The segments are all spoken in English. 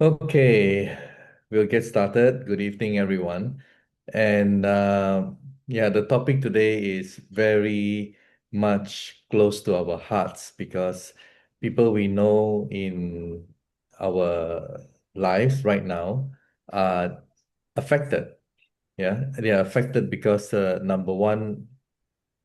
Okay, we'll get started. Good evening, everyone. And yeah, the topic today is very much close to our hearts because people we know in our lives right now are affected. Yeah, they are affected because number one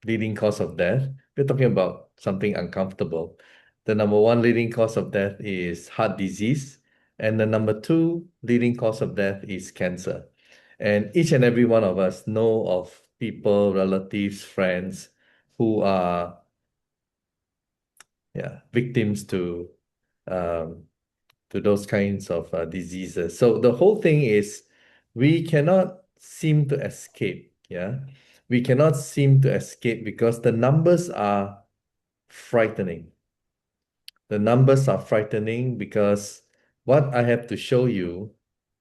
leading cause of death, we're talking about something uncomfortable. The number one leading cause of death is heart disease, and the number two leading cause of death is cancer. And each and every one of us know of people, relatives, friends who are victims um, to those kinds of diseases. So the whole thing is we cannot seem to escape. Yeah, we cannot seem to escape because the numbers are frightening. The numbers are frightening because what I have to show you,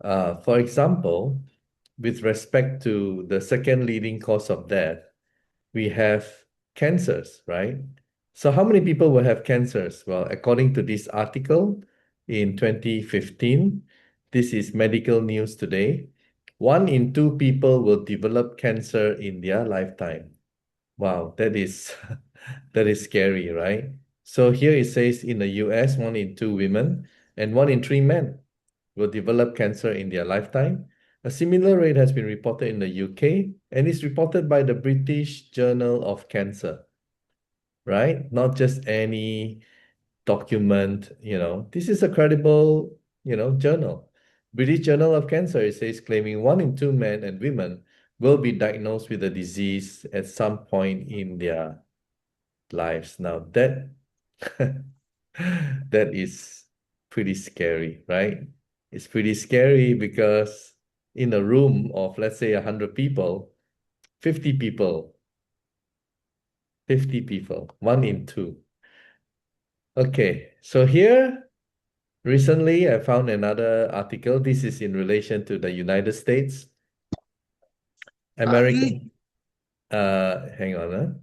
for example, with respect to the second leading cause of death, we have cancers, right? So how many people will have cancers? Well, according to this article in 2015, this is Medical News Today, 1 in 2 people will develop cancer in their lifetime. Wow, that is that is scary, right? So here it says in the US, 1 in 2 women and 1 in 3 men will develop cancer in their lifetime. A similar rate has been reported in the UK and is reported by the British Journal of Cancer, right? Not just any document, this is a credible, journal. British Journal of Cancer, it says, claiming 1 in 2 men and women will be diagnosed with the disease at some point in their lives. Now that that is pretty scary, right? It's pretty scary because in a room of, let's say, 100 people, 50 people, 50 people, 1 in 2. Okay, so here recently I found another article. This is in relation to the United States. American, hang on,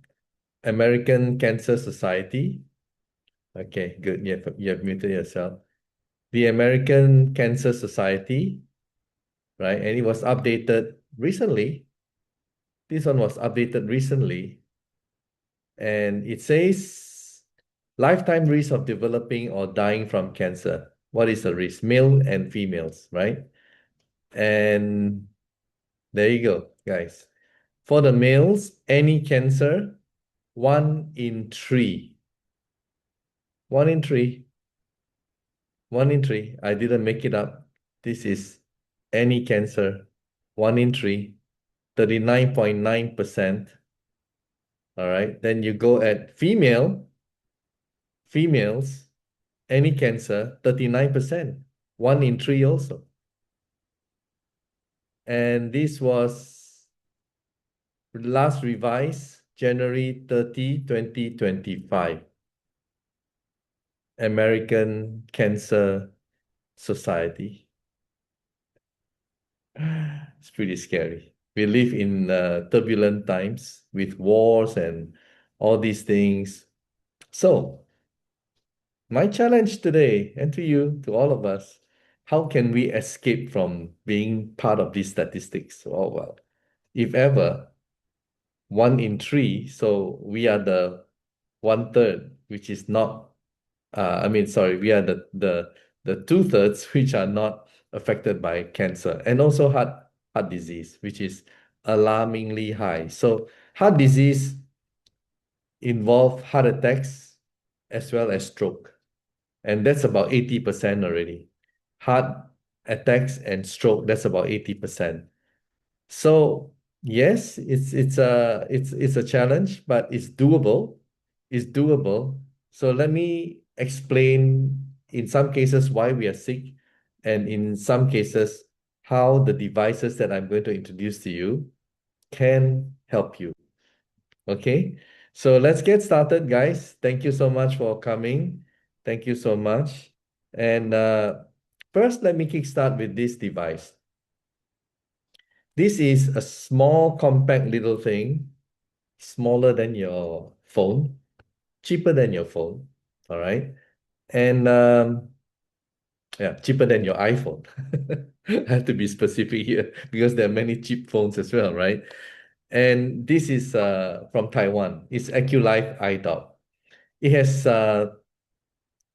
American Cancer Society. Okay, good. You have muted yourself. The American Cancer Society, right? And it was updated recently. This one was updated recently. And it says lifetime risk of developing or dying from cancer. What is the risk? Male and females, right? And there you go, guys. For the males, any cancer, 1 in 3. 1 in 3. 1 in 3. I didn't make it up. This is any cancer, 1 in 3, 39.9%. All right. Then you go at females, any cancer, 39%, 1 in 3 also. And this was last revised January 30, 2025. American Cancer Society. It's pretty scary. We live in turbulent times with wars and all these things. So, my challenge today, and to you, to all of us, how can we escape from being part of these statistics? Oh, well, if ever 1 in 3, so we are the 1/3, which is not, sorry, we are the 2/3, which are not affected by cancer, and also heart disease, which is alarmingly high. So heart disease involve heart attacks as well as stroke. And that's about 80% already. Heart attacks and stroke, that's about 80%. So yes, it's a challenge, but it's doable. It's doable. So let me explain in some cases why we are sick, and in some cases how the devices that I'm going to introduce to you can help you. Okay, so let's get started, guys. Thank you so much for coming. Thank you so much. And first, let me kickstart with this device. This is a small, compact little thing, smaller than your phone, cheaper than your phone. All right. And Yeah, cheaper than your iPhone. I have to be specific here because there are many cheap phones as well, right? And this is from Taiwan. It's Aculife iDoc. It has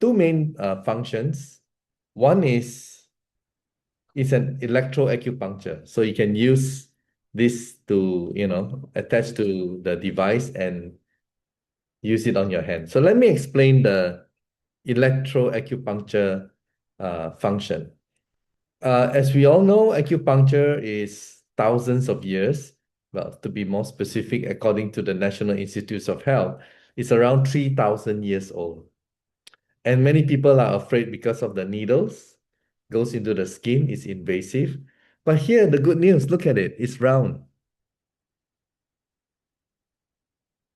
two main functions. One is it's an electroacupuncture. So you can use this to, attach to the device and use it on your hand. So let me explain the electroacupuncture function. As we all know, acupuncture is thousands of years. Well, to be more specific, according to the National Institutes of Health, it's around 3,000 years old. And many people are afraid because of the needles, goes into the skin, it's invasive. But here, the good news, look at it, it's round.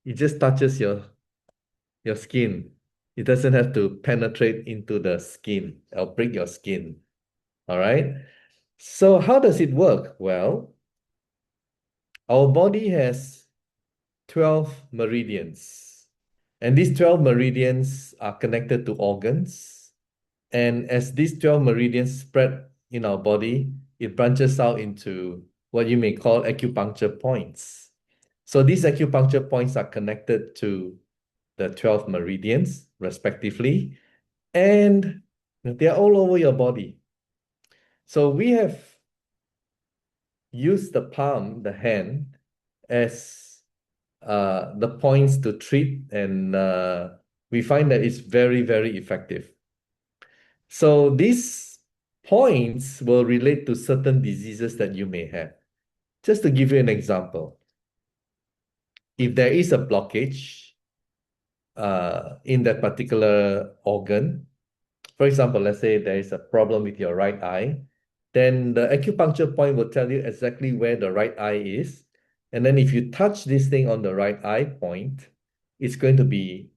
It just touches your skin. It doesn't have to penetrate into the skin or break your skin. All right. So how does it work? Well, our body has 12 meridians, and these 12 meridians are connected to organs. And as these 12 meridians spread in our body, it branches out into what you may call acupuncture points. So these acupuncture points are connected to the 12 meridians, respectively, and they're all over your body. So we have used the palm, the hand, as the points to treat, and we find that it's very, very effective. So these points will relate to certain diseases that you may have. Just to give you an example, if there is a blockage in that particular organ, for example, let's say there is a problem with your right eye, then the acupuncture point will tell you exactly where the right eye is. And then if you touch this thing on the right eye point, it's going to be,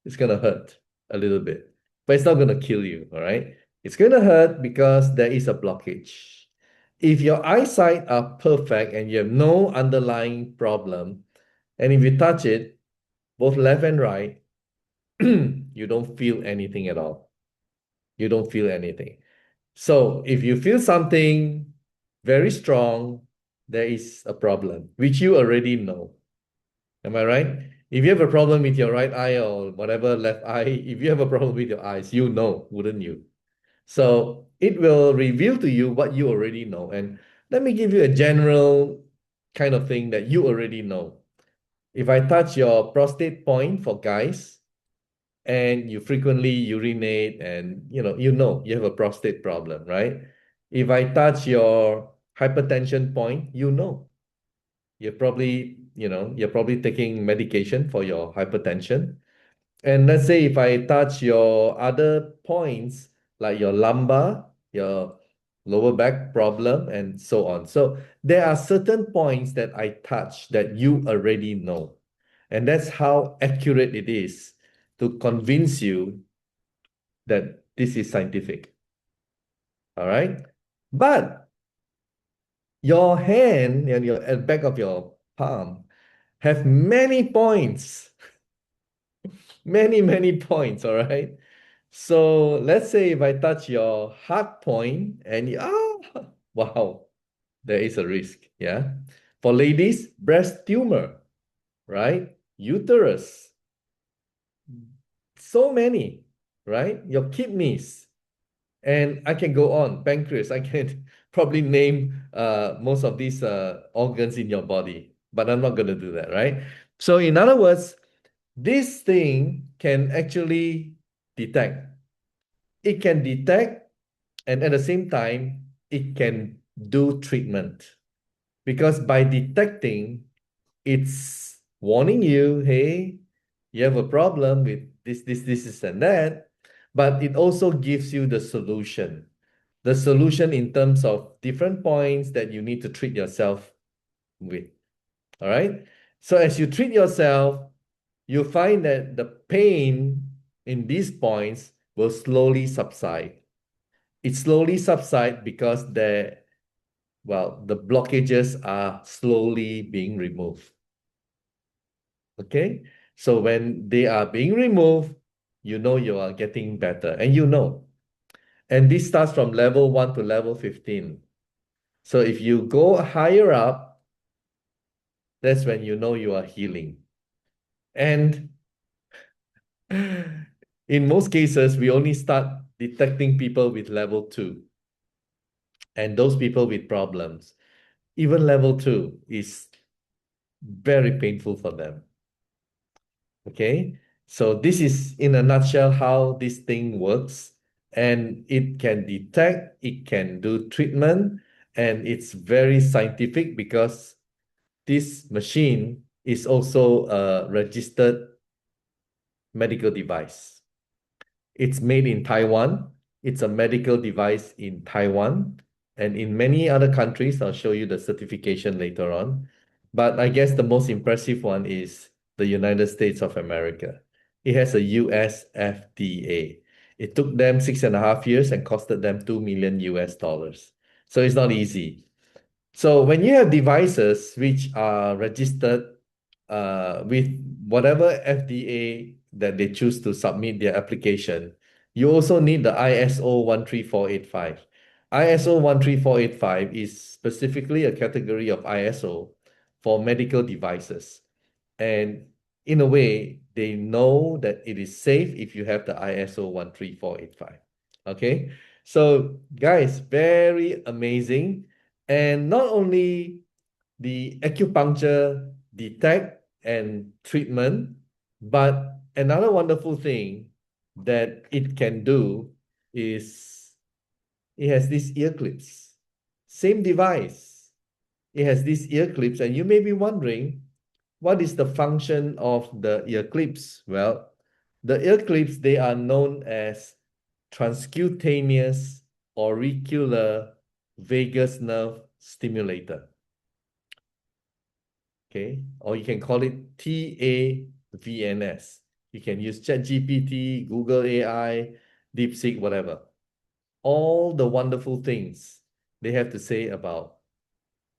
it's going to hurt a little bit, but it's not going to kill you, all right? It's going to hurt because there is a blockage. If your eyesight are perfect and you have no underlying problem, and if you touch it, both left and right, you don't feel anything at all. You don't feel anything. So if you feel something very strong, there is a problem, which you already know. Am I right? If you have a problem with your right eye or whatever left eye, if you have a problem with your eyes, you know, wouldn't you? So it will reveal to you what you already know. And let me give you a general kind of thing that you already know. If I touch your prostate point for guys, and you frequently urinate and you have a prostate problem, right? If I touch your hypertension point, you're probably taking medication for your hypertension. And let's say if I touch your other points like your lumbar, your lower back problem, and so on. So there are certain points that I touch that you already know. And that's how accurate it is to convince you that this is scientific. All right. But your hand and your at back of your palm have many points, many, many points. All right. So let's say if I touch your heart point and wow, there is a risk. Yeah. For ladies, breast tumor, right? Uterus, so many, right? Your kidneys, and I can go on, pancreas. I can probably name most of these organs in your body, but I'm not going to do that, right? So, in other words, this thing can actually detect. It can detect, and at the same time, it can do treatment. Because by detecting, it's warning you, hey, you have a problem with this, and that, but it also gives you the solution. The solution in terms of different points that you need to treat yourself with. All right. So as you treat yourself, you find that the pain in these points will slowly subside. It slowly subsides because the blockages are slowly being removed. Okay. So when they are being removed, you know you are getting better, and you know. And this starts from level 1 to level 15. So if you go higher up, that's when you know you are healing. And in most cases, we only start detecting people with level 2. And those people with problems, even level 2 is very painful for them. Okay, so this is in a nutshell how this thing works, and it can detect, it can do treatment, and it's very scientific because this machine is also a registered medical device. It's made in Taiwan. It's a medical device in Taiwan and in many other countries. I'll show you the certification later on. But I guess the most impressive one is the United States of America. It has a US FDA. It took them 6.5 years and costed them 2 million US dollars. So it's not easy. So when you have devices which are registered with whatever FDA that they choose to submit their application, you also need the ISO 13485. ISO 13485 is specifically a category of ISO for medical devices. And in a way, they know that it is safe if you have the ISO 13485. Okay, so guys, very amazing. And not only the acupuncture detect and treatment, but another wonderful thing that it can do is it has these ear clips. Same device. It has these ear clips, and you may be wondering, what is the function of the ear clips? Well, the ear clips, they are known as transcutaneous auricular vagus nerve stimulator. Okay, or you can call it TAVNS. You can use ChatGPT, Google AI, DeepSeek, whatever. All the wonderful things they have to say about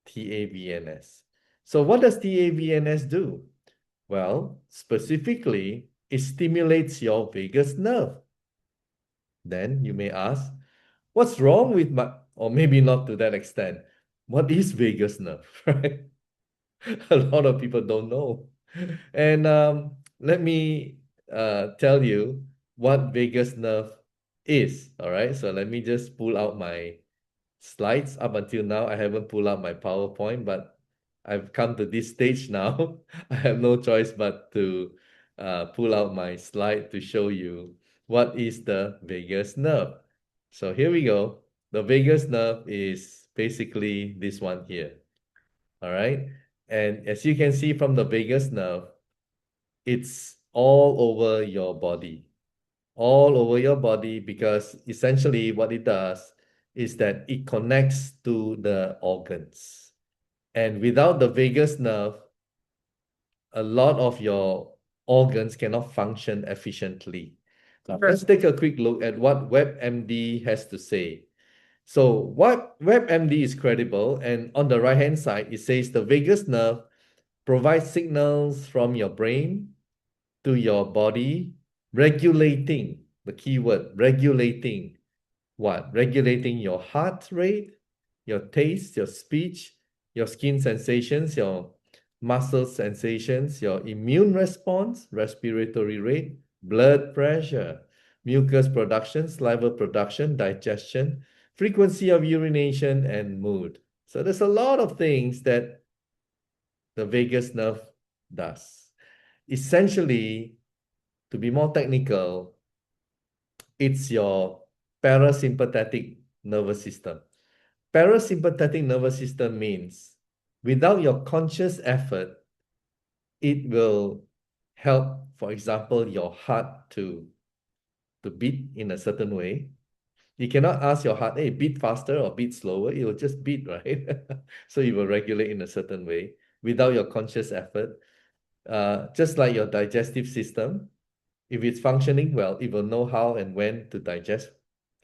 TAVNS. So what does TAVNS do? Well, specifically, it stimulates your vagus nerve. Then you may ask, what's wrong with my, or maybe not to that extent, what is vagus nerve, right? A lot of people don't know. And let me tell you what vagus nerve is. All right. So let me just pull out my slides. Up until now, I haven't pulled out my PowerPoint, but I've come to this stage now. I have no choice but to pull out my slide to show you what is the vagus nerve. So here we go. The vagus nerve is basically this one here. All right. And as you can see from the vagus nerve, it's all over your body, all over your body, because essentially what it does is that it connects to the organs. And without the vagus nerve, a lot of your organs cannot function efficiently. Now, let's take a quick look at what WebMD has to say. So what WebMD is credible, and on the right-hand side, it says the vagus nerve provides signals from your brain to your body, regulating, the keyword, regulating what? Regulating your heart rate, your taste, your speech, your skin sensations, your muscle sensations, your immune response, respiratory rate, blood pressure, mucus production, saliva production, digestion, frequency of urination, and mood. So there's a lot of things that the vagus nerve does. Essentially, to be more technical, it's your parasympathetic nervous system. Parasympathetic nervous system means without your conscious effort, it will help, for example, your heart to beat in a certain way. You cannot ask your heart, hey, beat faster or beat slower. It will just beat, right? So it will regulate in a certain way without your conscious effort. Just like your digestive system, if it's functioning well, it will know how and when to digest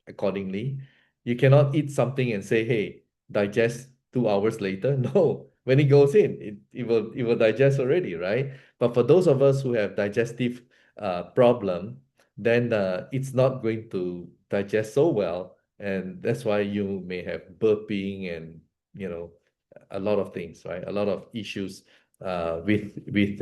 accordingly. You cannot eat something and say, hey, digest 2 hours later. No, when it goes in, it will digest already, right? But for those of us who have digestive problem, then it's not going to digest so well And that's why you may have burping and, a lot of things, right? A lot of issues with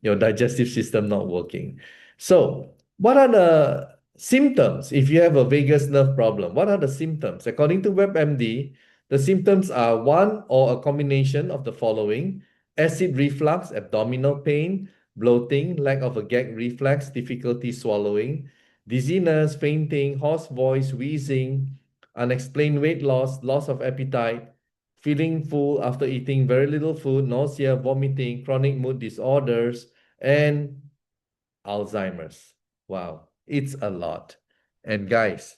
your digestive system not working. So, what are the symptoms if you have a vagus nerve problem? What are the symptoms? According to WebMD, the symptoms are one or a combination of the following: acid reflux, abdominal pain, bloating, lack of a gag reflex, difficulty swallowing, dizziness, fainting, hoarse voice, wheezing, unexplained weight loss, loss of appetite, feeling full after eating very little food, nausea, vomiting, chronic mood disorders, and Alzheimer's. Wow, it's a lot. And guys,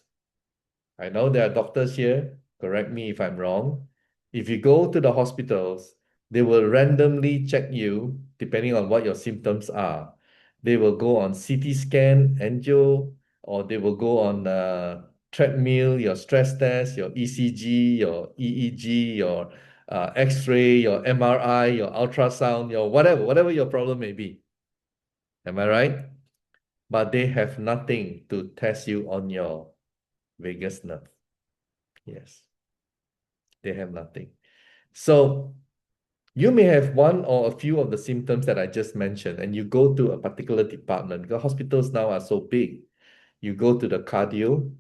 I know there are doctors here, correct me if I'm wrong. If you go to the hospitals, they will randomly check you depending on what your symptoms are. They will go on CT scan, angio, or they will go on treadmill, your stress test, your ECG, your EEG, your X-ray, your MRI, your ultrasound, your whatever your problem may be. Am I right? But they have nothing to test you on your vagus nerve. Yes, they have nothing. So you may have one or a few of the symptoms that I just mentioned, and you go to a particular department. Because hospitals now are so big. You go to the cardio,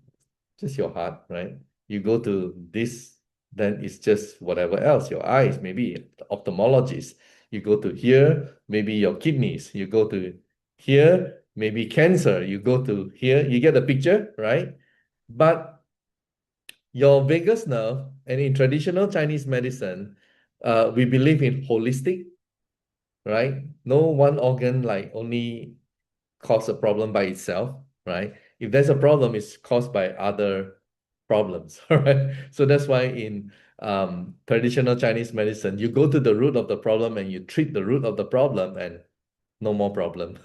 just your heart, right? You go to this, then it's just whatever else, your eyes, maybe the ophthalmologist. You go to here, maybe your kidneys. You go to here, maybe cancer. You go to here, you get the picture, right? But your vagus nerve, and in traditional Chinese medicine, we believe in holistic, right? No one organ like only cause a problem by itself, right? If there's a problem, it's caused by other problems, right? So that's why in traditional Chinese medicine, you go to the root of the problem and you treat the root of the problem and no more problem.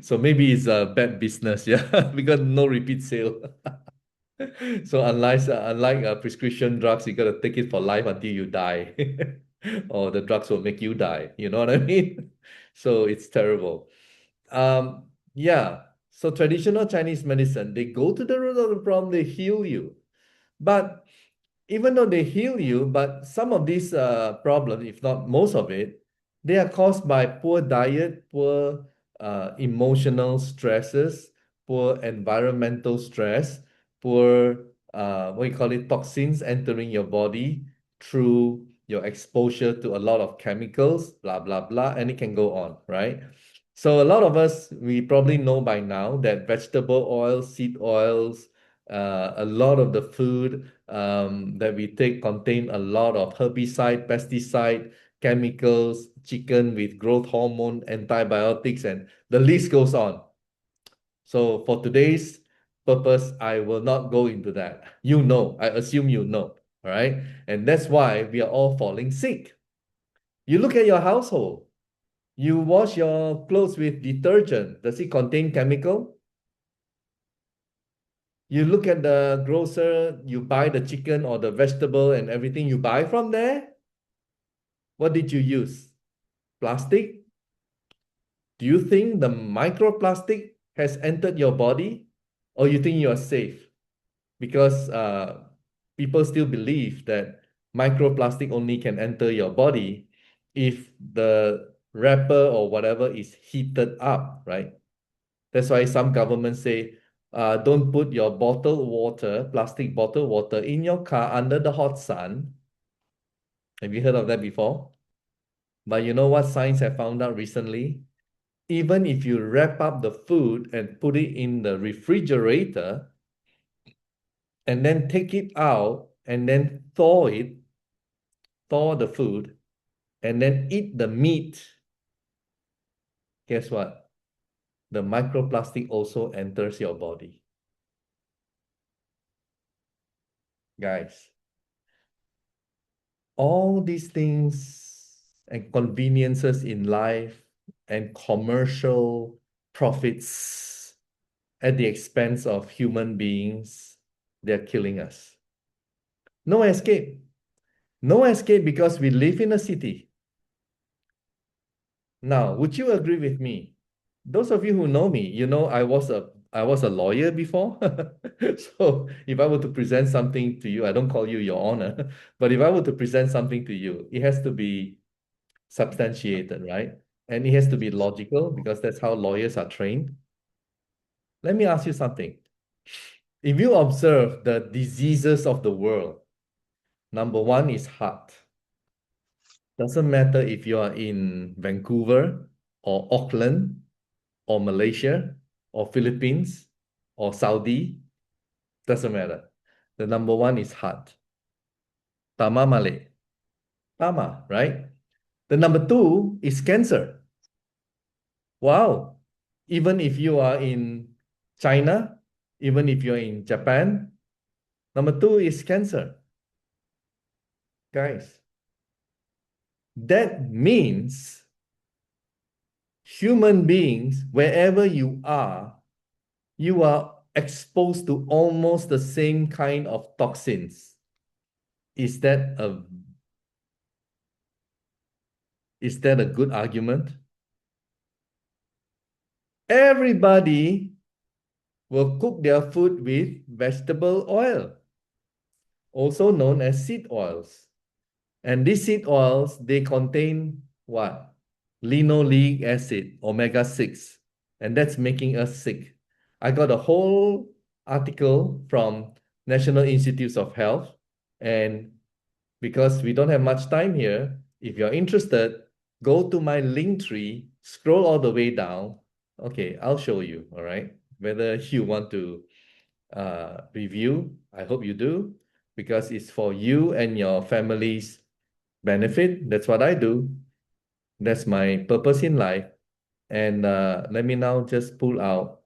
So maybe it's a bad business, yeah, because no repeat sale. So unlike prescription drugs, you gotta take it for life until you die, or the drugs will make you die. You know what I mean? So it's terrible. Yeah. So traditional Chinese medicine, they go to the root of the problem, they heal you. But even though they heal you, but some of these problems, if not most of it, they are caused by poor diet, poor emotional stresses, poor environmental stress, poor what you call it, toxins entering your body through your exposure to a lot of chemicals, blah, blah, blah, and it can go on, right? So a lot of us, we probably know by now that vegetable oils, seed oils, a lot of the food that we take contain a lot of herbicide, pesticide, chemicals, chicken with growth hormone, antibiotics, and the list goes on. So for today's purpose, I will not go into that. You know, I assume you know, all right? And that's why we are all falling sick. You look at your household. You wash your clothes with detergent. Does it contain chemical? You look at the grocer, you buy the chicken or the vegetable and everything you buy from there. What did you use? Plastic? Do you think the microplastic has entered your body, or you think you are safe? Because people still believe that microplastic only can enter your body if the wrapper or whatever is heated up, right? That's why some governments say, don't put your bottled water, plastic bottled water in your car under the hot sun. Have you heard of that before? But you know what science have found out recently? Even if you wrap up the food and put it in the refrigerator and then take it out and then thaw the food, and then eat the meat, guess what? The microplastic also enters your body. Guys, all these things and conveniences in life and commercial profits at the expense of human beings, they're killing us. No escape. No escape because we live in a city. Now, would you agree with me? Those of you who know me, you know I was a I was a lawyer before. So if I were to present something to you, I don't call you your honor, but if I were to present something to you, it has to be substantiated, right? And it has to be logical because that's how lawyers are trained. Let me ask you something. If you observe the diseases of the world, number one is heart. Doesn't matter if you are in Vancouver or Auckland or Malaysia or Philippines or Saudi, doesn't matter. The number one is heart. Tama mali. Tama, right? The number two is cancer. Wow. Even if you are in China, even if you're in Japan, number two is cancer. Guys, that means human beings, wherever you are exposed to almost the same kind of toxins. Is that a good argument? Everybody will cook their food with vegetable oil, also known as seed oils. And these seed oils, they contain what? Linoleic acid, omega 6. And that's making us sick. I got a whole article from National Institutes of Health. And because we don't have much time here, if you're interested, go to my link tree, scroll all the way down. Okay, I'll show you, all right? Whether you want to review, I hope you do, because it's for you and your family's benefit. That's what I do. That's my purpose in life. And let me now just pull out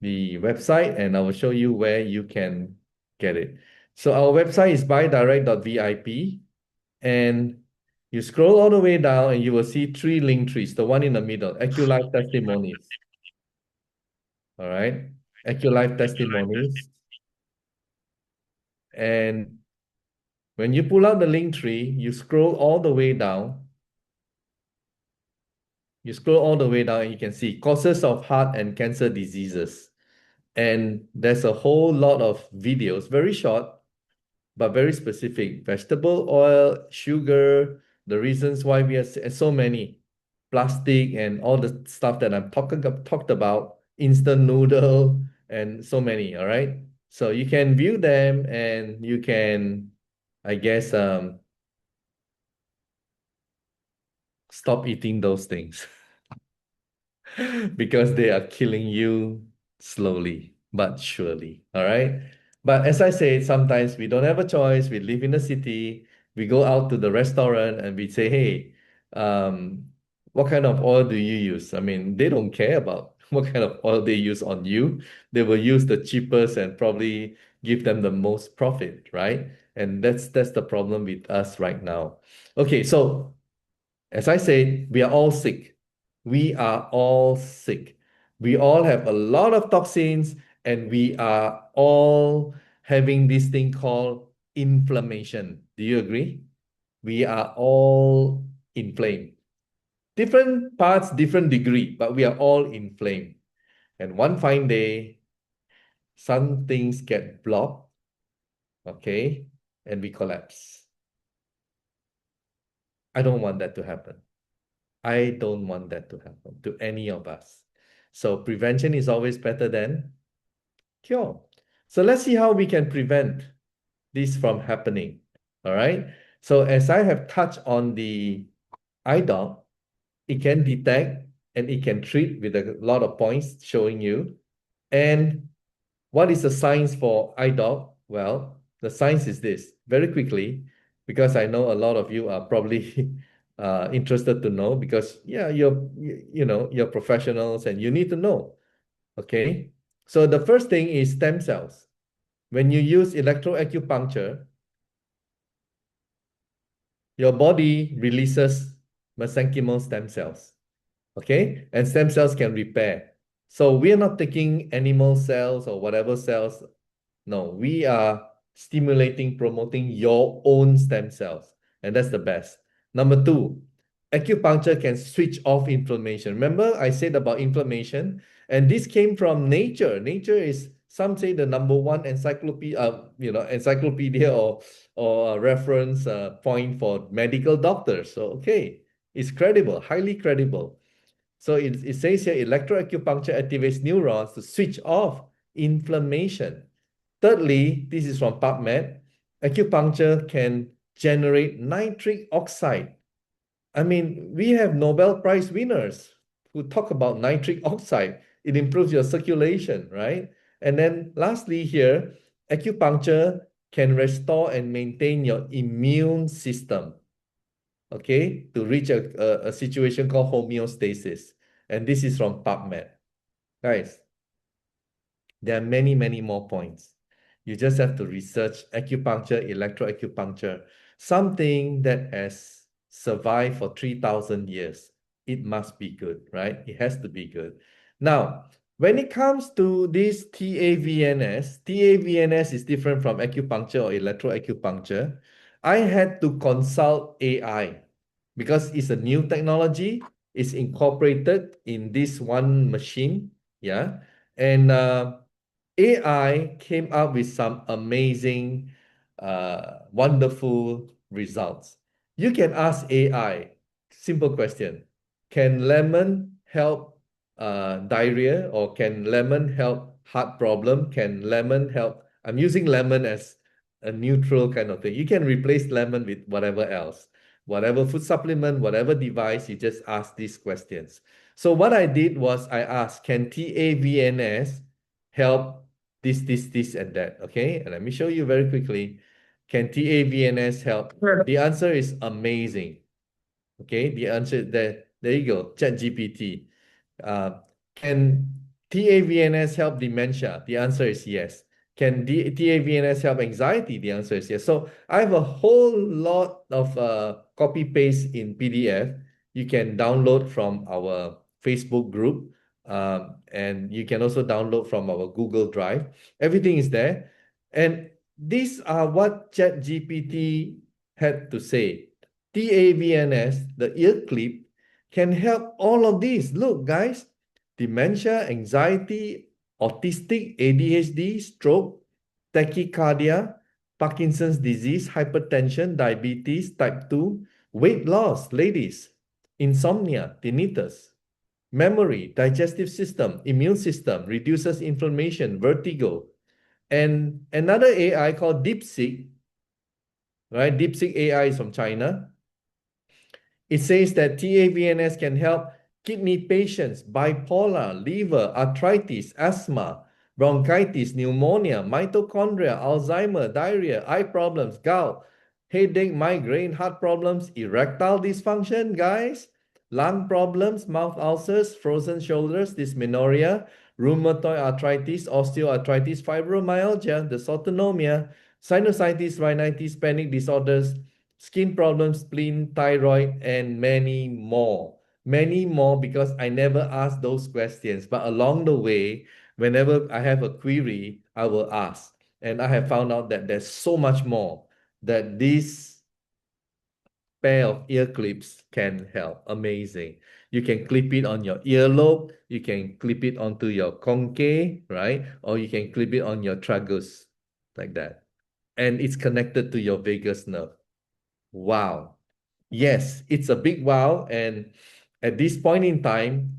the website and I will show you where you can get it. So our website is buydirect.vip, and you scroll all the way down and you will see three link trees, the one in the middle, Aculife testimonies. All right, Aculife testimonies. And when you pull out the link tree, you scroll all the way down. You scroll all the way down and you can see causes of heart and cancer diseases. And there's a whole lot of videos, very short, but very specific. Vegetable oil, sugar, the reasons why we have so many, plastic and all the stuff that I'm talked about, instant noodle and so many, all right? So you can view them and you can, I guess, stop eating those things. Because they are killing you slowly but surely. All right. But as I said, sometimes we don't have a choice. We live in the city. We go out to the restaurant and we say, hey, what kind of oil do you use? I mean, they don't care about what kind of oil they use on you. They will use the cheapest and probably give them the most profit, right? And that's the problem with us right now. Okay, so as I said, we are all sick. We are all sick. We all have a lot of toxins, and we are all having this thing called inflammation. Do you agree? We are all inflamed. Different parts, different degree, but we are all inflamed. And one fine day, some things get blocked, okay, and we collapse. I don't want that to happen. I don't want that to happen to any of us. So prevention is always better than cure. So let's see how we can prevent this from happening. All right. So as I have touched on the iDoc, it can detect and it can treat with a lot of points showing you. And what is the science for iDoc? Well, the science is this. Very quickly, because I know a lot of you are probably interested to know, because yeah, you're professionals and you need to know. Okay. So the first thing is stem cells. When you use electroacupuncture, your body releases mesenchymal stem cells. Okay, and stem cells can repair. So we are not taking animal cells or whatever cells. No, we are stimulating, promoting your own stem cells. And that's the best. Number two, acupuncture can switch off inflammation. Remember, I said about inflammation, and this came from nature. Nature is, some say, the number one encyclopedia or a reference point for medical doctors. So okay, it's credible, highly credible. So it says here, electroacupuncture activates neurons to switch off inflammation. Thirdly, this is from PubMed, acupuncture can generate nitric oxide. I mean, we have Nobel Prize winners who talk about nitric oxide. It improves your circulation, right? And then lastly here, acupuncture can restore and maintain your immune system, okay, to reach a situation called homeostasis. And this is from PubMed. Guys, there are many, many more points. You just have to research acupuncture, electroacupuncture, something that has survived for 3,000 years. It must be good, right? It has to be good. Now, when it comes to this TAVNS is different from acupuncture or electroacupuncture. I had to consult AI because it's a new technology. It's incorporated in this one machine, yeah. And AI came up with some amazing, wonderful results. You can ask AI, simple question. Can lemon help diarrhea, or can lemon help heart problem? Can lemon help? I'm using lemon as a neutral kind of thing. You can replace lemon with whatever else, whatever food supplement, whatever device, you just ask these questions. So what I did was I asked, can TAVNS help this, and that? Okay, and let me show you very quickly. Can TAVNS help? Sure. The answer is amazing. Okay, the answer there. There you go. ChatGPT. Can TAVNS help dementia? The answer is yes. Can TAVNS help anxiety? The answer is yes. So I have a whole lot of copy paste in PDF. You can download from our Facebook group, and you can also download from our Google Drive. Everything is there. And these are what ChatGPT had to say. TAVNS, the ear clip, can help all of these. Look, guys, dementia, anxiety, autistic, ADHD, stroke, tachycardia, Parkinson's disease, hypertension, diabetes, type 2, weight loss, ladies, insomnia, tinnitus, memory, digestive system, immune system, reduces inflammation, vertigo. And another AI called DeepSeek, right? DeepSeek AI is from China. It says that TAVNS can help kidney patients, bipolar, liver, arthritis, asthma, bronchitis, pneumonia, mitochondria, Alzheimer, diarrhea, eye problems, gout, headache, migraine, heart problems, erectile dysfunction, guys, lung problems, mouth ulcers, frozen shoulders, dysmenorrhea, rheumatoid arthritis, osteoarthritis, fibromyalgia, dysautonomia, sinusitis, rhinitis, panic disorders, skin problems, spleen, thyroid, and many more. Many more, because I never ask those questions. But along the way, whenever I have a query, I will ask. And I have found out that there's so much more that this pair of ear clips can help. Amazing. You can clip it on your earlobe, you can clip it onto your conche, right? Or you can clip it on your tragus, like that. And it's connected to your vagus nerve. Wow. Yes, it's a big wow. And at this point in time,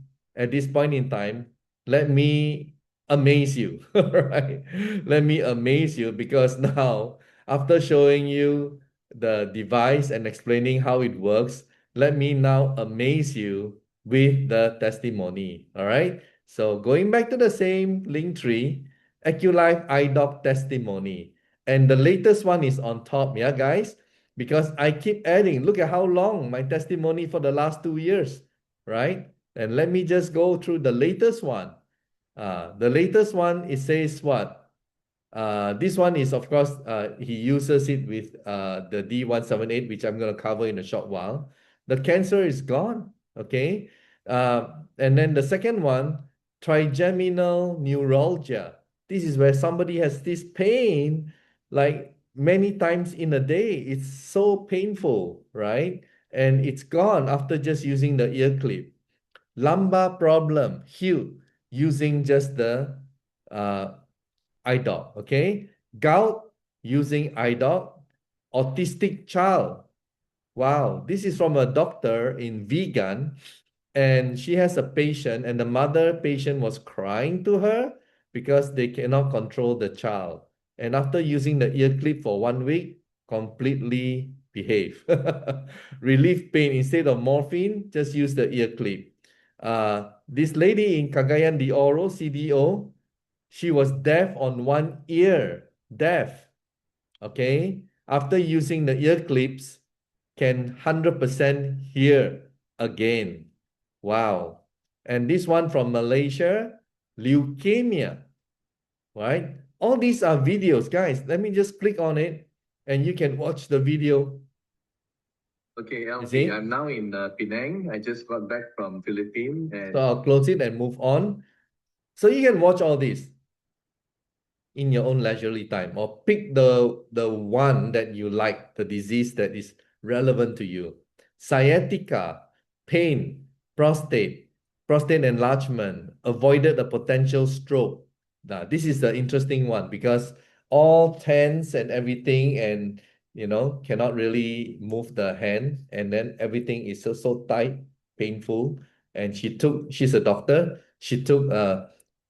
let me amaze you, right? Let me amaze you, because now, after showing you the device and explaining how it works, let me now amaze you with the testimony. All right. So going back to the same link tree, Aculife iDoc testimony. And the latest one is on top, yeah, guys, because I keep adding. Look at how long my testimony for the last 2 years, right? And let me just go through the latest one. The latest one, it says what? This one is, of course, he uses it with the D178, which I'm going to cover in a short while. The cancer is gone, okay? And then the second one, trigeminal neuralgia. This is where somebody has this pain like many times in a day. It's so painful, right? and it's gone after just using the ear clip. Lumbar problem healed using just the uh, iDoc, okay? Gout using iDoc. Autistic child. Wow, this is from a doctor in vegan, and she has a patient, and the mother patient was crying to her because they cannot control the child. And after using the ear clip for 1 week, completely behave. Relief pain instead of morphine, just use the ear clip. This lady in Cagayan de Oro, CDO, she was deaf on one ear, deaf. Okay. After using the ear clips, can 100% hear again. Wow. And this one from Malaysia, leukemia, right? All these are videos, guys. Let me just click on it and you can watch the video. Okay, You LP, see? I'm now in Penang. I just got back from Philippines and So I'll close it and move on. So you can watch all this in your own leisurely time, or pick the one that you like, the disease that is relevant to you. Sciatica, pain, prostate enlargement, avoided a potential stroke. Now, this is the interesting one because all tense and everything, and cannot really move the hand, and then everything is so tight, painful. And she's a doctor. She took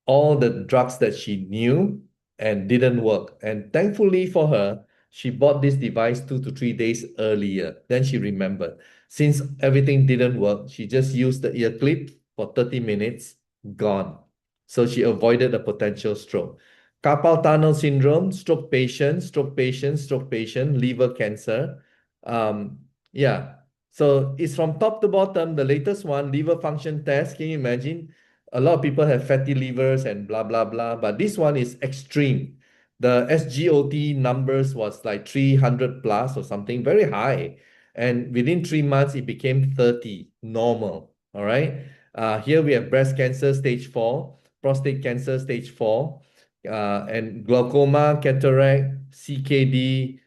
all the drugs that she knew and didn't work. And thankfully for her, she bought this device 2 to 3 days earlier. Then she remembered. Since everything didn't work, she just used the ear clip for 30 minutes, gone. So she avoided a potential stroke. Carpal tunnel syndrome, stroke patient, liver cancer. Yeah. So it's from top to bottom. The latest one, liver function test. Can you imagine? A lot of people have fatty livers and blah blah blah, but this one is extreme. The SGOT numbers was like 300 plus or something, very high, and within 3 months it became 30, normal. All right. Here we have breast cancer stage 4, prostate cancer stage 4, and glaucoma, cataract, CKD,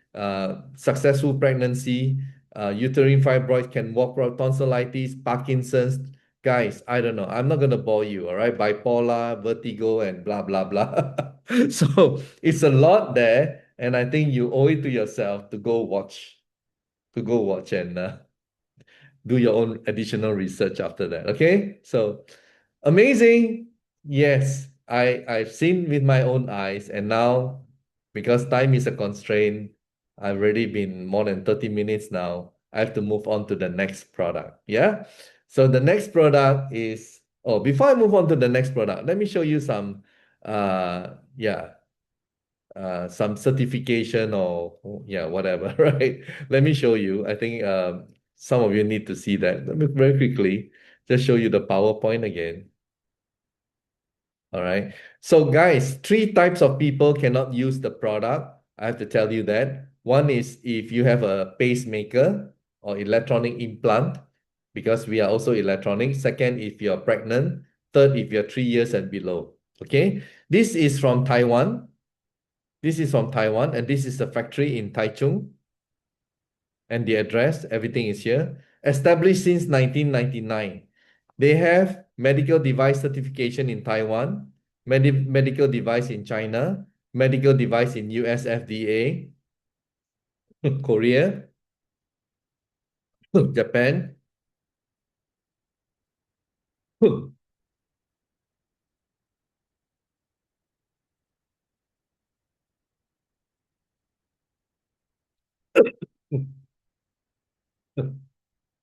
successful pregnancy, uterine fibroid, can walk, tonsillitis, Parkinson's. Guys, I don't know. I'm not gonna bore you, all right? Bipolar, vertigo, and blah blah blah. So it's a lot there, and I think you owe it to yourself to go watch and do your own additional research after that. Okay? So amazing. Yes, I've seen with my own eyes, and now because time is a constraint, I've already been more than 30 minutes now. I have to move on to the next product. Yeah. So the next product is, oh, before I move on to the next product, let me show you some some certification or yeah, whatever, right? Let me show you. I think some of you need to see that. Let me very quickly just show you the PowerPoint again. All right. So guys, three types of people cannot use the product. I have to tell you that. One is if you have a pacemaker or electronic implant, because we are also electronic. Second, if you're pregnant. Third, if you're 3 years and below. Okay. This is from Taiwan. This is from Taiwan, and this is the factory in Taichung. And the address, everything is here. Established since 1999. They have medical device certification in Taiwan, medical device in China, medical device in US FDA, Korea, Japan.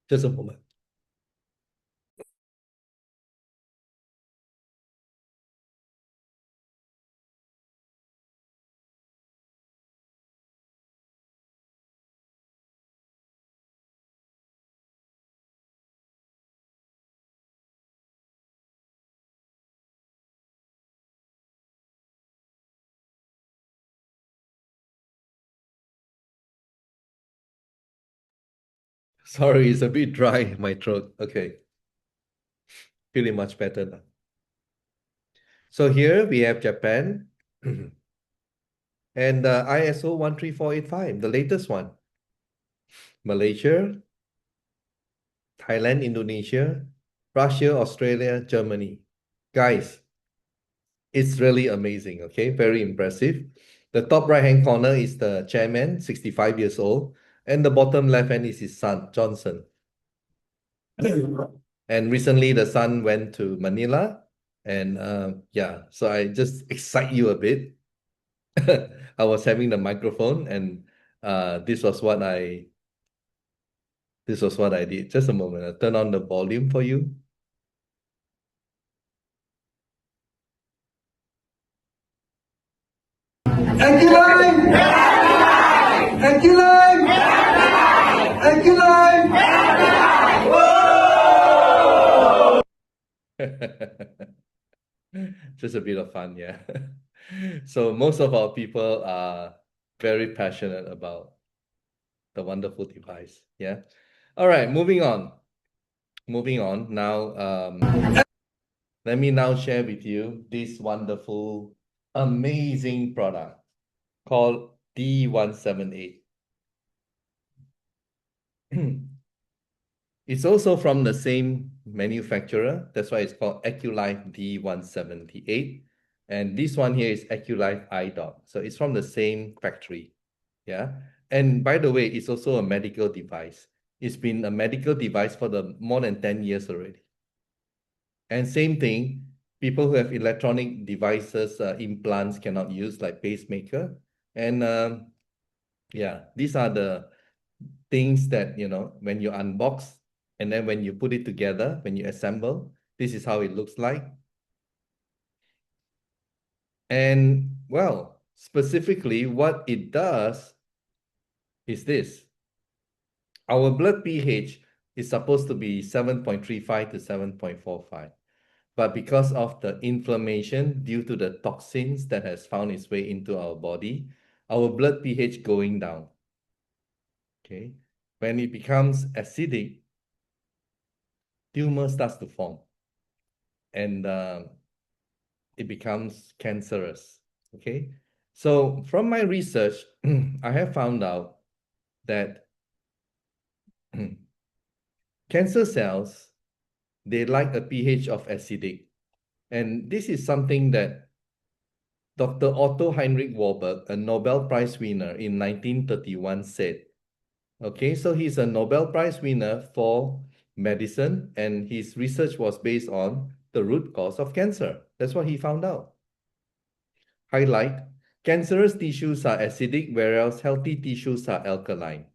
这是我们。Sorry, it's a bit dry, my throat. Okay, feeling much better now. So here we have Japan and ISO 13485, the latest one. Malaysia, Thailand, Indonesia, Russia, Australia, Germany. Guys, it's really amazing, okay? Very impressive. The top right-hand corner is the chairman, 65 years old, and the bottom left-hand is his son, Johnson. And recently the son went to Manila, and yeah, so I just excite you a bit. I was having the microphone, and this was what I did. Just a moment, I'll turn on the volume for you. Aculife! Aculife! Aculife! Just a bit of fun, yeah. So most of our people are very passionate about the wonderful device. Yeah. All right, moving on. Moving on. Now, let me now share with you this wonderful, amazing product called D178. It's also from the same manufacturer. That's why it's called Aculife D178. And this one here is Aculife iDoc. So it's from the same factory. Yeah. And by the way, it's also a medical device. It's been a medical device for the more than 10 years already. And same thing, people who have electronic devices, implants cannot use, like pacemaker. And yeah, these are the things that, when you unbox and then when you put it together, when you assemble, this is how it looks like. And well, specifically what it does is this. Our blood pH is supposed to be 7.35 to 7.45. But because of the inflammation due to the toxins that has found its way into our body, our blood pH going down. Okay. When it becomes acidic, tumor starts to form. And it becomes cancerous. Okay. So from my research, I have found out that cancer cells, they like a pH of acidic. And this is something that Dr. Otto Heinrich Warburg, a Nobel Prize winner in 1931, said. Okay, so he's a Nobel Prize winner for medicine, and his research was based on the root cause of cancer. That's what he found out. Highlight, cancerous tissues are acidic, whereas healthy tissues are alkaline.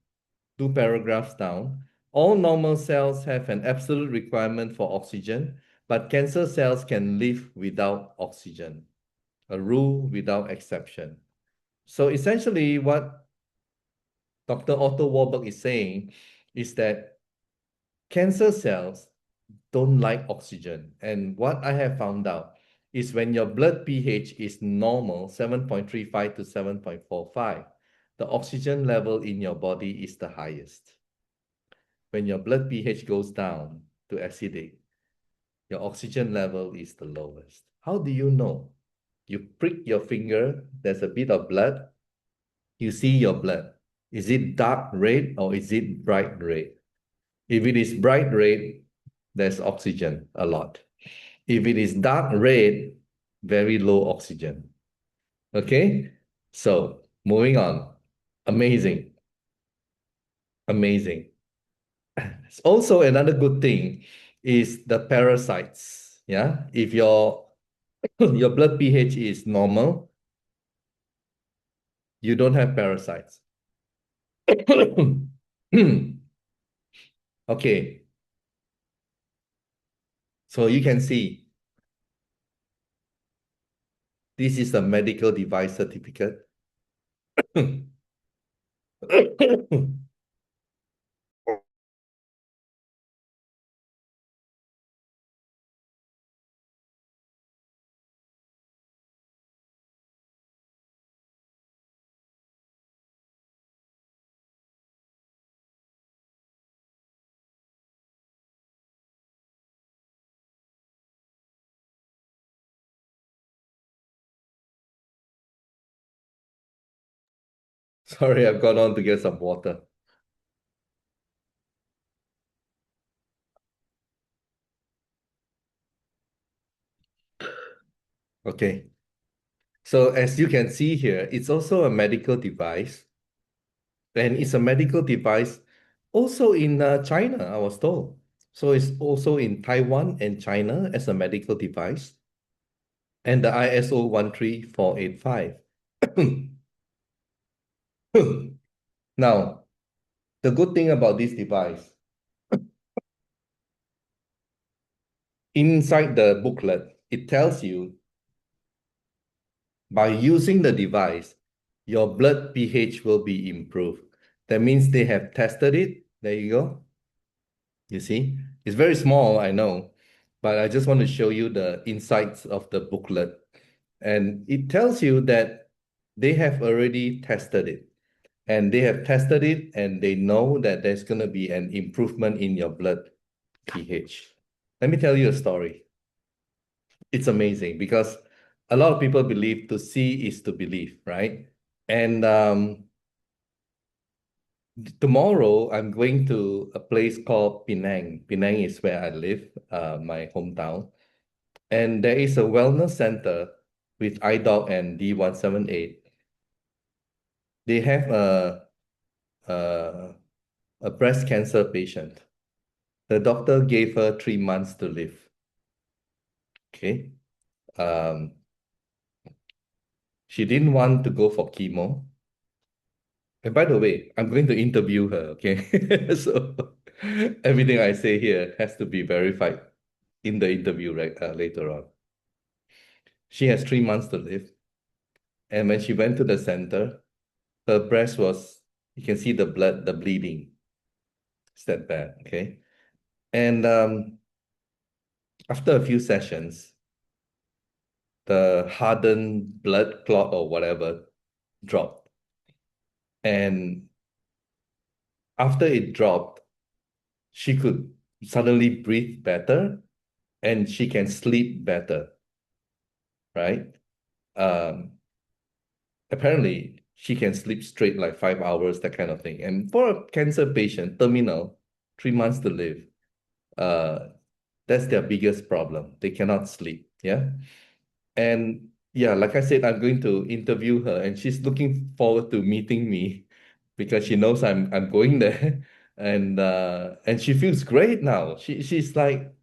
2 paragraphs down, all normal cells have an absolute requirement for oxygen, but cancer cells can live without oxygen. A rule without exception. So essentially what Dr. Otto Warburg is saying is that cancer cells don't like oxygen. And what I have found out is when your blood pH is normal, 7.35 to 7.45, the oxygen level in your body is the highest. When your blood pH goes down to acidic, your oxygen level is the lowest. How do you know? You prick your finger, there's a bit of blood, you see your blood. Is it dark red or is it bright red? If it is bright red, there's oxygen a lot. If it is dark red, very low oxygen. Okay? So moving on. Amazing. Amazing. Also, another good thing is the parasites. Yeah. If your your blood pH is normal, you don't have parasites. Okay. So you can see this is a medical device certificate. Sorry, I've gone on to get some water. Okay. So as you can see here, it's also a medical device, and it's a medical device also in China, I was told. So it's also in Taiwan and China as a medical device, and the ISO 13485. Now, the good thing about this device, inside the booklet, it tells you by using the device, your blood pH will be improved. That means they have tested it. There you go. You see, it's very small, I know, but I just want to show you the insights of the booklet. And it tells you that they have already tested it. And they have tested it and they know that there's going to be an improvement in your blood pH. Let me tell you a story. It's amazing because a lot of people believe to see is to believe, right? And tomorrow I'm going to a place called Penang. Penang is where I live, my hometown. And there is a wellness center with iDoc and D178. They have a, a breast cancer patient. The doctor gave her 3 months to live. Okay. Um, she didn't want to go for chemo. And by the way, I'm going to interview her, okay? So everything I say here has to be verified in the interview, right, later on. She has 3 months to live. And when she went to the center, her breast was, you can see the blood, the bleeding. It's that bad, okay? And after a few sessions, the hardened blood clot or whatever dropped. And after it dropped, she could suddenly breathe better and she can sleep better, right? Um, Apparently, she can sleep straight like 5 hours, that kind of thing. And for a cancer patient, terminal, 3 months to live, uh, that's their biggest problem. They cannot sleep. Yeah. And yeah, like I said, I'm going to interview her, and she's looking forward to meeting me because she knows I'm going there. And she feels great now. She's like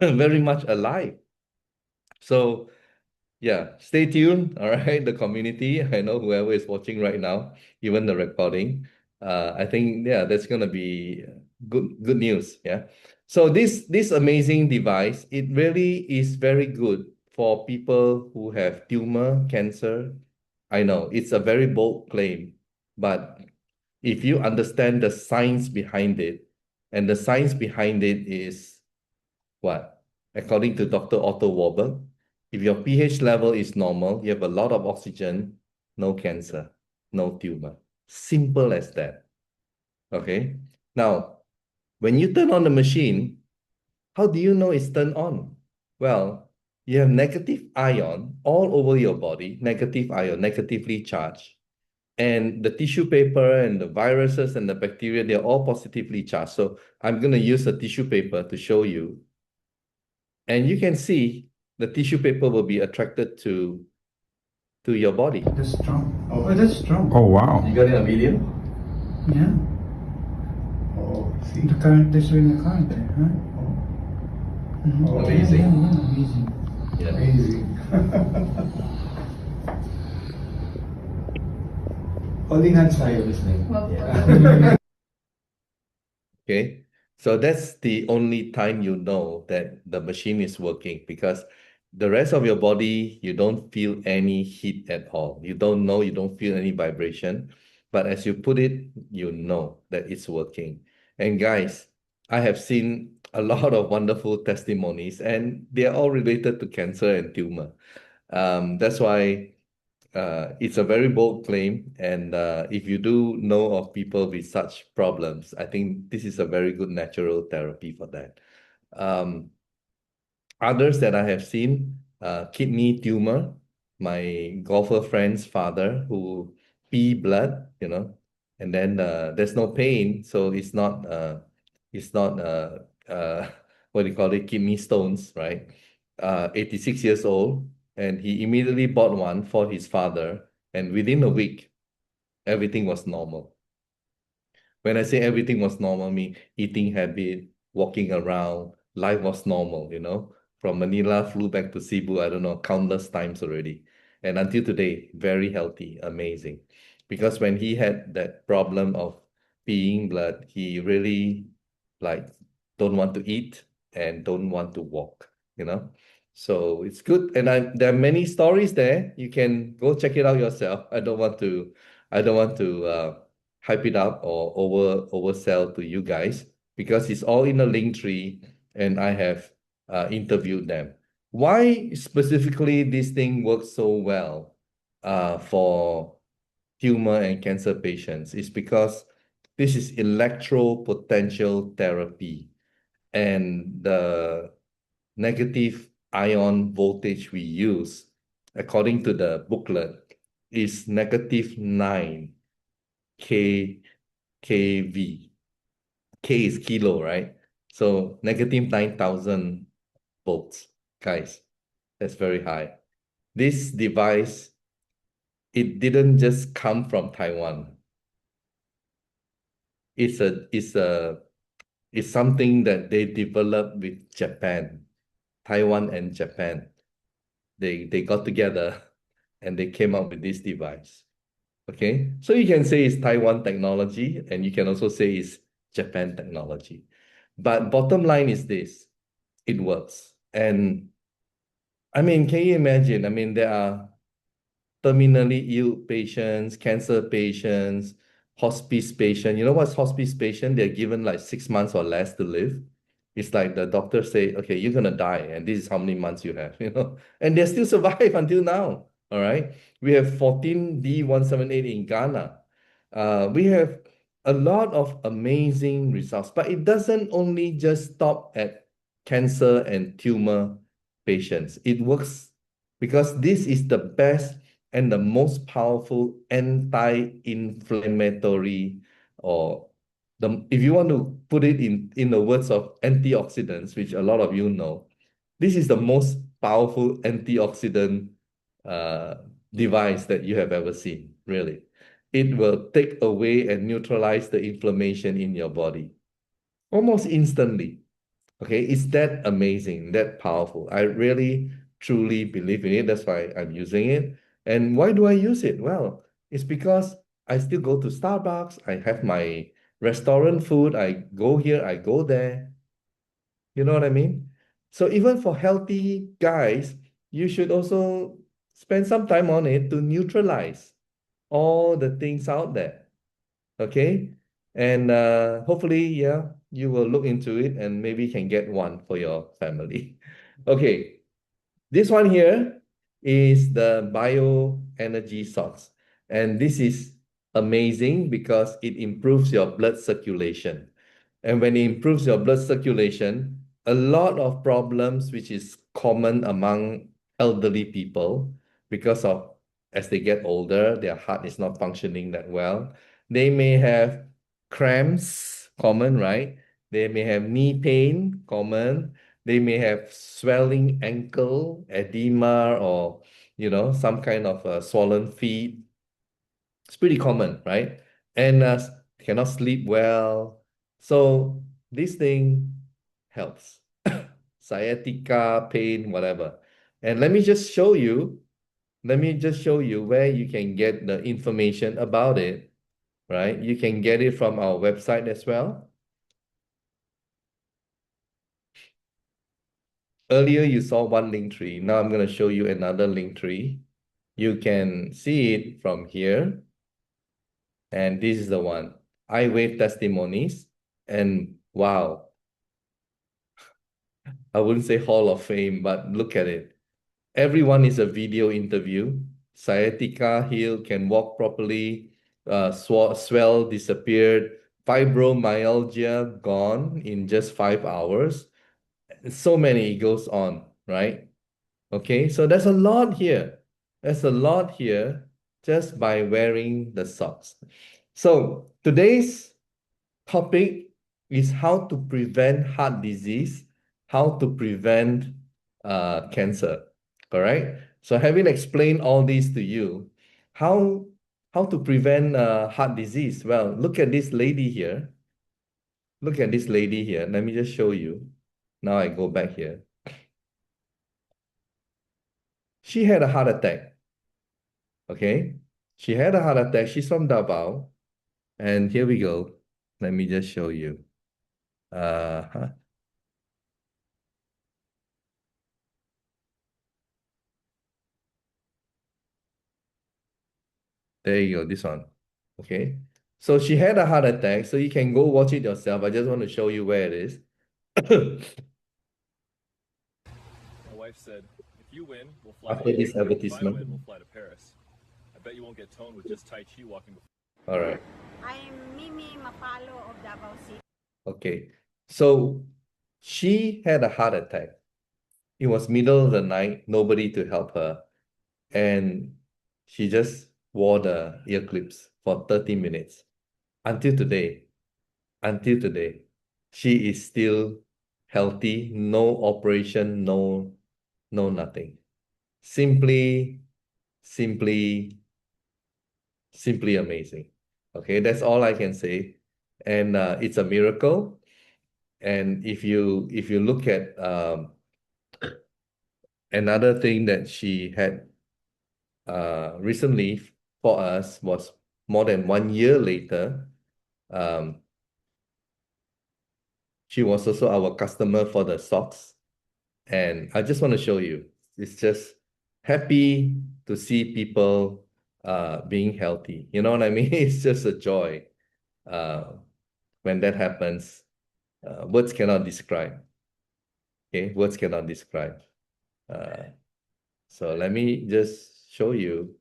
very much alive. So yeah, stay tuned. All right, the community. I know whoever is watching right now, even the recording. I think yeah, that's gonna be good news. Yeah. So this amazing device, it really is very good for people who have tumor cancer. I know it's a very bold claim, but if you understand the science behind it, and the science behind it is what? According to Dr. Otto Warburg, if your pH level is normal, you have a lot of oxygen, no cancer, no tumor. Simple as that. Okay. Now, when you turn on the machine, how do you know it's turned on? Well, you have negative ion all over your body, negative ion, negatively charged. And the tissue paper and the viruses and the bacteria, they're all positively charged. So I'm going to use a tissue paper to show you. And you can see the tissue paper will be attracted to your body. That's strong. Oh, that's strong. Oh wow. You got it on video? Yeah. Oh, see. The current, they're showing the current there, huh? Mhm. Oh, amazing. Yeah, amazing. Yeah. Amazing. Holding hands tayo, Miss Ning. Yeah. Okay. So that's the only time you know that the machine is working, because the rest of your body, you don't feel any heat at all. You don't know, you don't feel any vibration. But as you put it, you know that it's working. And guys, I have seen a lot of wonderful testimonies, and they are all related to cancer and tumor. That's why it's a very bold claim. And if you do know of people with such problems, I think this is a very good natural therapy for that. Um, Others that I have seen, kidney tumor, my golfer friend's father who pee blood, and then there's no pain, so it's not what do you call it, kidney stones, right? 86 years old, and he immediately bought one for his father, and within a week, everything was normal. When I say everything was normal, I mean eating habit, walking around, life was normal, you know. From Manila, flew back to Cebu, I don't know, countless times already. And until today, very healthy, amazing. Because when he had that problem of peeing blood, he really like don't want to eat and don't want to walk, you know. So it's good. And there are many stories there. You can go check it out yourself. I don't want to hype it up or oversell to you guys because it's all in a link tree and I have interviewed them. Why specifically this thing works so well for tumor and cancer patients is because this is electropotential therapy, and the negative ion voltage we use, according to the booklet, is -9 kV. K is kilo, right? So -9,000 volts, guys. That's very high. This device, it didn't just come from Taiwan. It's something that they developed with Japan, Taiwan and Japan. They got together and they came up with this device. Okay, so you can say it's Taiwan technology, and you can also say it's Japan technology. But bottom line is this, it works. And I mean, can you imagine? I mean, there are terminally ill patients, cancer patients, hospice patient. You know what's hospice patient? They're given like 6 months or less to live. It's like the doctor say, okay, you're gonna die, and this is how many months you have, you know, and they still survive until now. All right. We have 14D178 in Ghana. We have a lot of amazing results, but it doesn't only just stop at cancer and tumor patients. It works because this is the best and the most powerful anti-inflammatory, or if you want to put it in the words of antioxidants, which a lot of you know, this is the most powerful antioxidant uh, device that you have ever seen, really. It will take away and neutralize the inflammation in your body almost instantly. Okay, it's that amazing, that powerful. I really truly believe in it. That's why I'm using it. And why do I use it? Well, it's because I still go to Starbucks. I have my restaurant food. I go here, I go there. You know what I mean? So even for healthy guys, you should also spend some time on it to neutralize all the things out there. Okay. And hopefully, yeah, you will look into it and maybe can get one for your family. Okay. This one here is the bioenergy salts. And this is amazing because it improves your blood circulation. And when it improves your blood circulation, a lot of problems which is common among elderly people because of as they get older, their heart is not functioning that well. They may have cramps, common, right? They may have knee pain, common. They may have swelling ankle, edema, or some kind of swollen feet. It's pretty common, right? And cannot sleep well. So this thing helps. Sciatica, pain, whatever. And let me just show you where you can get the information about it, right? You can get it from our website as well. Earlier, you saw one link tree. Now I'm going to show you another link tree. You can see it from here. And this is the one. I wave testimonies. And wow, I wouldn't say Hall of Fame, but look at it. Everyone is a video interview. Sciatica healed, can walk properly, swell disappeared, fibromyalgia gone in just 5 hours. So many, it goes on, right? Okay, so there's a lot here. There's a lot here just by wearing the socks. So today's topic is how to prevent heart disease, how to prevent cancer. All right. So having explained all this to you, how to prevent heart disease? Well, look at this lady here. Look at this lady here. Let me just show you. Now I go back here. She had a heart attack. Okay. She had a heart attack. She's from Davao. And here we go. Let me just show you. Uh, there you go, this one. Okay. So she had a heart attack. So you can go watch it yourself. I just want to show you where it is. My wife said, if you win, we'll fly After to this Miami. If I advertisement. win, we'll fly to Paris. I bet you won't get toned with just Tai Chi walking before. All right. I'm Mimi Mapalo of Davao City. Okay. So she had a heart attack. It was middle of the night, nobody to help her. And she just wore the ear clips for 30 minutes. Until today, she is still healthy, no operation, no nothing. Simply amazing. Okay, that's all I can say. And it's a miracle. And if you look at another thing that she had recently for us was more than 1 year later, she was also our customer for the socks. And I just want to show you, it's just happy to see people being healthy. You know what I mean? It's just a joy when that happens. Words cannot describe. Okay, words cannot describe. So let me just show you.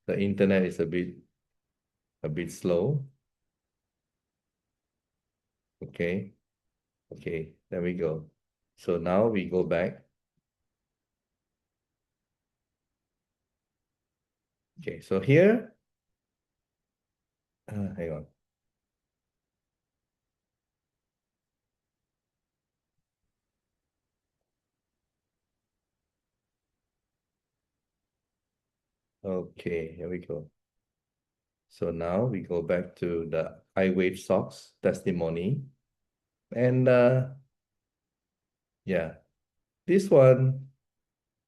The internet is a bit slow. Okay, there we go. So now we go back. Okay, so here, hang on. Okay, here we go. So now we go back to the iWave socks testimony. And yeah, this one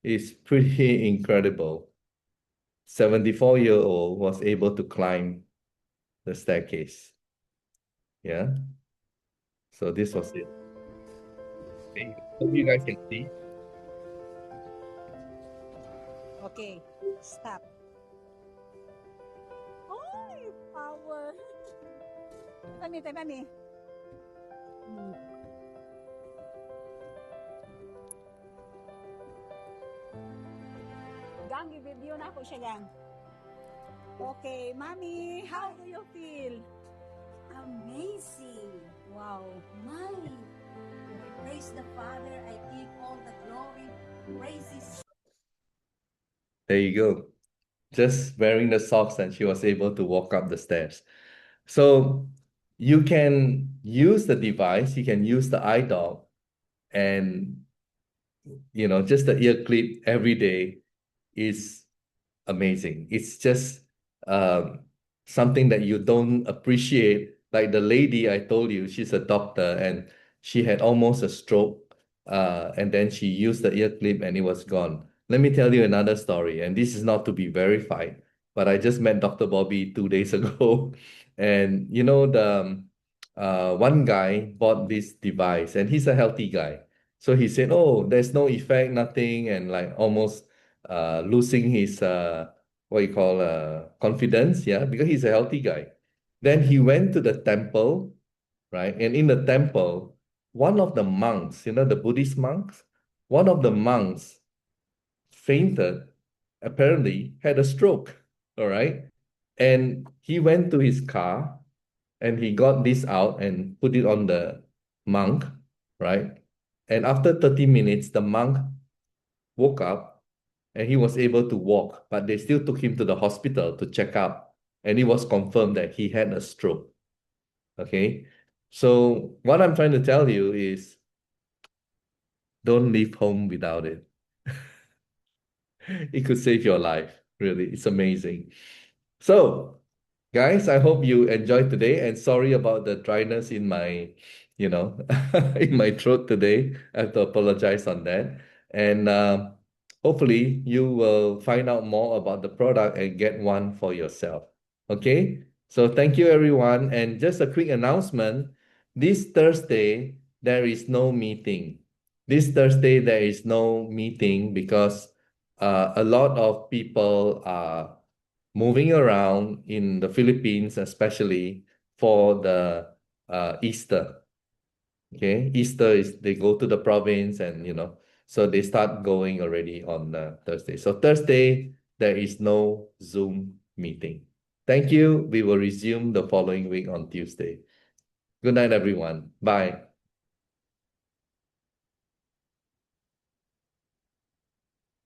is pretty incredible. 74-year-old was able to climb the staircase. Yeah. So this was it. Okay. Hope you guys can see. Okay, stop. Oh, power. Tani. Gang, i-video na ako siya, gang. Okay, Mommy, how do you feel? Amazing. Wow. My, I praise the Father. I give all the glory. Praises. There you go. Just wearing the socks and she was able to walk up the stairs. So you can use the device, you can use the iDoc, and just the ear clip every day is amazing. It's just something that you don't appreciate. Like the lady I told you, she's a doctor and she had almost a stroke, and then she used the ear clip and it was gone. Let me tell you another story, and this is not to be verified, but I just met Dr. Bobby 2 days ago, and the one guy bought this device, and he's a healthy guy. So he said, "Oh, there's no effect, nothing," and like almost losing his what you call confidence, yeah, because he's a healthy guy. Then he went to the temple, right? And in the temple, one of the monks, the Buddhist monks, one of the monks fainted, apparently had a stroke, all right? And he went to his car and he got this out and put it on the monk, right? And after 30 minutes, the monk woke up and he was able to walk, but they still took him to the hospital to check up. And it was confirmed that he had a stroke. Okay. So what I'm trying to tell you is Don't leave home without it. It could save your life. Really, it's amazing. So, guys, I hope you enjoyed today, and sorry about the dryness in my, in my throat today. I have to apologize on that. And hopefully you will find out more about the product and get one for yourself. Okay? So thank you everyone. And just a quick announcement. This Thursday, there is no meeting. This Thursday, there is no meeting because a lot of people are moving around in the Philippines, especially for the Easter. Okay, Easter is they go to the province and so they start going already on Thursday. So Thursday there is no Zoom meeting. Thank you. We will resume the following week on Tuesday. Good night, everyone. Bye.